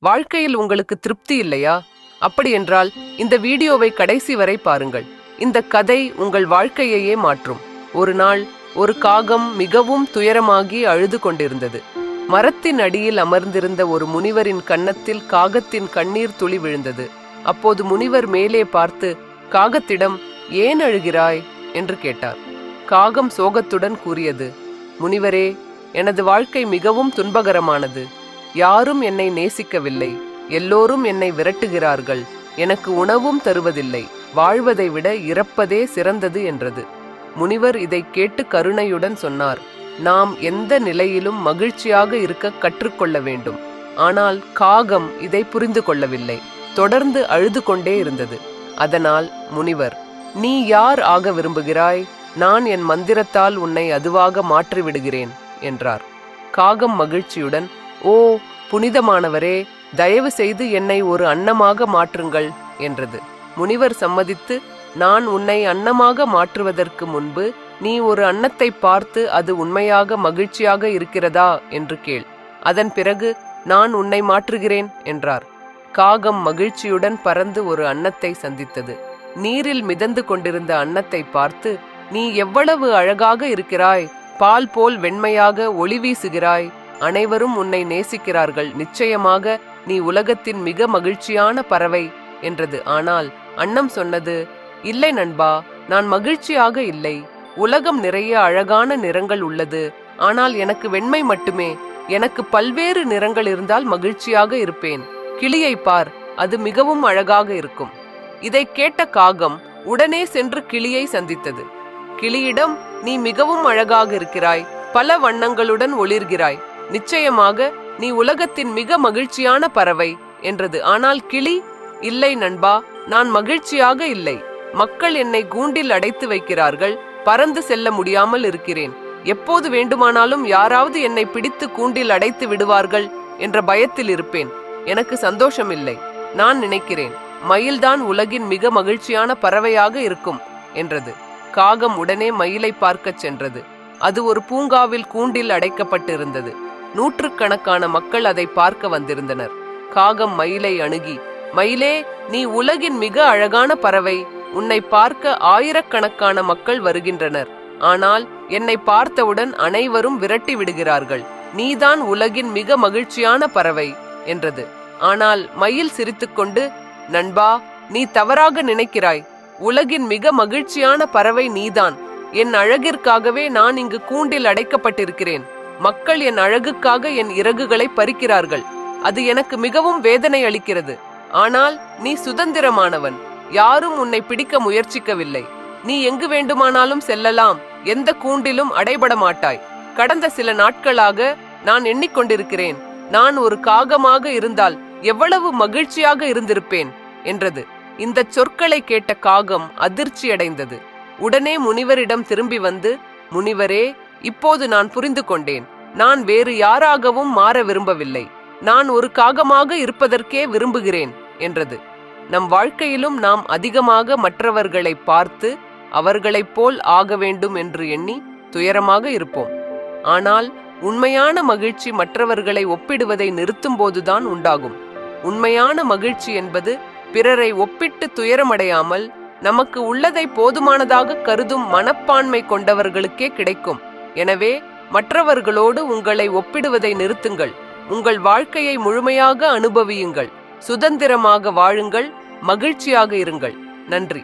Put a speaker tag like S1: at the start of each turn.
S1: வாழ்க்கையில் உங்களுக்கு திருப்தி இல்லையா? அப்படியென்றால் இந்த வீடியோவை கடைசி வரை பாருங்கள். இந்த கதை உங்கள் வாழ்க்கையையே மாற்றும். ஒரு நாள் ஒரு காகம் மிகவும் துயரமாகி அழுது கொண்டிருந்தது. மரத்தின் அடியில் அமர்ந்திருந்த ஒரு முனிவரின் கன்னத்தில் காகத்தின் கண்ணீர் துளி விழுந்தது. அப்போது முனிவர் மேலே பார்த்து காகத்திடம், "ஏன் அழுகிறாய்?" என்று கேட்டார். காகம் சோகத்துடன் கூறியது, "முனிவரே, எனது வாழ்க்கை மிகவும் துன்பகரமானது. யாரும் என்னை நேசிக்கவில்லை. எல்லோரும் என்னை விரட்டுகிறார்கள். எனக்கு உணவும் தருவதில்லை. வாழ்வதை விட இறப்பதே சிறந்தது" என்றது. முனிவர் இதை கேட்டு கருணையுடன் சொன்னார், "நாம் எந்த நிலையிலும் மகிழ்ச்சியாக இருக்க கற்றுக்கொள்ள வேண்டும்." ஆனால் காகம் இதை புரிந்து கொள்ளவில்லை. தொடர்ந்து அழுது கொண்டே இருந்தது. அதனால் முனிவர், "நீ யார் ஆக விரும்புகிறாய்? நான் என் மந்திரத்தால் உன்னை அதுவாக மாற்றிவிடுகிறேன்" என்றார். காகம் மகிழ்ச்சியுடன், "ஓ புனிதமானவரே, தயவு செய்து என்னை ஒரு அன்னமாக மாற்றுங்கள்" என்றது. முனிவர் சம்மதித்து, "நான் உன்னை அன்னமாக மாற்றுவதற்கு முன்பு நீ ஒரு அன்னத்தை பார்த்து அது உண்மையாக மகிழ்ச்சியாக இருக்கிறதா என்று கேள். அதன் பிறகு நான் உன்னை மாற்றுகிறேன்" என்றார். காகம் மகிழ்ச்சியுடன் பறந்து ஒரு அன்னத்தை சந்தித்தது. நீரில் மிதந்து கொண்டிருந்த அன்னத்தை பார்த்து, "நீ எவ்வளவு அழகாக இருக்கிறாய்! பால் போல் வெண்மையாக ஒளி வீசுகிறாய். அனைவரும் உன்னை நேசிக்கிறார்கள். நிச்சயமாக நீ உலகத்தின் மிக மகிழ்ச்சியான பறவை" என்றது. ஆனால் அன்னம் சொன்னது, "இல்லை நண்பா, நான் மகிழ்ச்சியாக இல்லை. உலகம் நிறைய அழகான நிறங்கள் உள்ளது. ஆனால் எனக்கு வெண்மை மட்டுமே. எனக்கு பல்வேறு நிறங்கள் இருந்தால் மகிழ்ச்சியாக இருப்பேன். கிளியை பார், அது மிகவும் அழகாக இருக்கும்." இதை கேட்ட காகம் உடனே சென்று கிளியை சந்தித்தது. கிளியிடம், "நீ மிகவும் அழகாக இருக்கிறாய். பல வண்ணங்களுடன் ஒளிர்கிறாய். நிச்சயமாக நீ உலகத்தின் மிக மகிழ்ச்சியான பறவை" என்றது. ஆனால் கிளி, "இல்லை நண்பா, நான் மகிழ்ச்சியாக இல்லை. மக்கள் என்னை கூண்டில் அடைத்து வைக்கிறார்கள். பறந்து செல்ல முடியாமல் இருக்கிறேன். எப்போது வேண்டுமானாலும் யாராவது என்னை பிடித்து கூண்டில் அடைத்து விடுவார்கள் என்ற பயத்தில் இருப்பேன். எனக்கு சந்தோஷமில்லை. நான் நினைக்கிறேன் மயில்தான் உலகின் மிக மகிழ்ச்சியான பறவையாக இருக்கும்" என்றது. காகம் உடனே மயிலை பார்க்கச் சென்றது. அது ஒரு பூங்காவில் கூண்டில் அடைக்கப்பட்டிருந்தது. நூற்றுக்கணக்கான மக்கள் அதை பார்க்க வந்திருந்தனர். காகம் மயிலை அணுகி, "மயிலே, நீ உலகின் மிக அழகான பறவை. உன்னை பார்க்க ஆயிரக்கணக்கான மக்கள் வருகின்றனர். ஆனால் என்னை பார்த்தவுடன் அனைவரும் விரட்டி விடுகிறார்கள். நீதான் உலகின் மிக மகிழ்ச்சியான பறவை" என்றது. ஆனால் மயில் சிரித்துக்கொண்டு, "நண்பா, நீ தவறாக நினைக்கிறாய். உலகின் மிக மகிழ்ச்சியான பறவை நீதான். என் அழகிற்காகவே நான் இங்கு கூண்டில் அடைக்கப்பட்டிருக்கிறேன். மக்கள் என் அழகுக்காக என் இறகுகளை பறிக்கிறார்கள். அது எனக்கு மிகவும் வேதனை அளிக்கிறது. ஆனால் நீ சுதந்திரமானவன். யாரும் உன்னை பிடிக்க முயற்சிக்கவில்லை. நீ எங்கு வேண்டுமானாலும் செல்லலாம். எந்த கூண்டிலும் அடைபட மாட்டாய். கடந்த சில நாட்களாக நான் எண்ணிக்கொண்டிருக்கிறேன், நான் ஒரு காகமாக இருந்தால் எவ்வளவு மகிழ்ச்சியாக இருந்திருப்பேன்" என்றது. இந்த சொற்களை கேட்ட காகம் அதிர்ச்சியடைந்தது. உடனே முனிவரிடம் திரும்பி வந்து, "முனிவரே, இப்போது நான் புரிந்து கொண்டேன். நான் வேறு யாராகவும் மாற விரும்பவில்லை. நான் ஒரு காகமாக இருப்பதற்கே விரும்புகிறேன்" என்றது. நம் வாழ்க்கையிலும் நாம் அதிகமாக மற்றவர்களை பார்த்து அவர்களைப் போல் ஆக வேண்டும் என்று எண்ணி துயரமாக இருப்போம். ஆனால் உண்மையான மகிழ்ச்சி மற்றவர்களை ஒப்பிடுவதை நிறுத்தும் போதுதான் உண்டாகும். உண்மையான மகிழ்ச்சி என்பது பிறரை ஒப்பிட்டு துயரமடையாமல் நமக்கு உள்ளதை போதுமானதாக கருதும் மனப்பான்மை கொண்டவர்களுக்கே கிடைக்கும். எனவே மற்றவர்களோடு உங்களை ஒப்பிடுவதை நிறுத்துங்கள். உங்கள் வாழ்க்கையை முழுமையாக அனுபவியுங்கள். சுதந்திரமாக வாழுங்கள். மகிழ்ச்சியாக இருங்கள். நன்றி.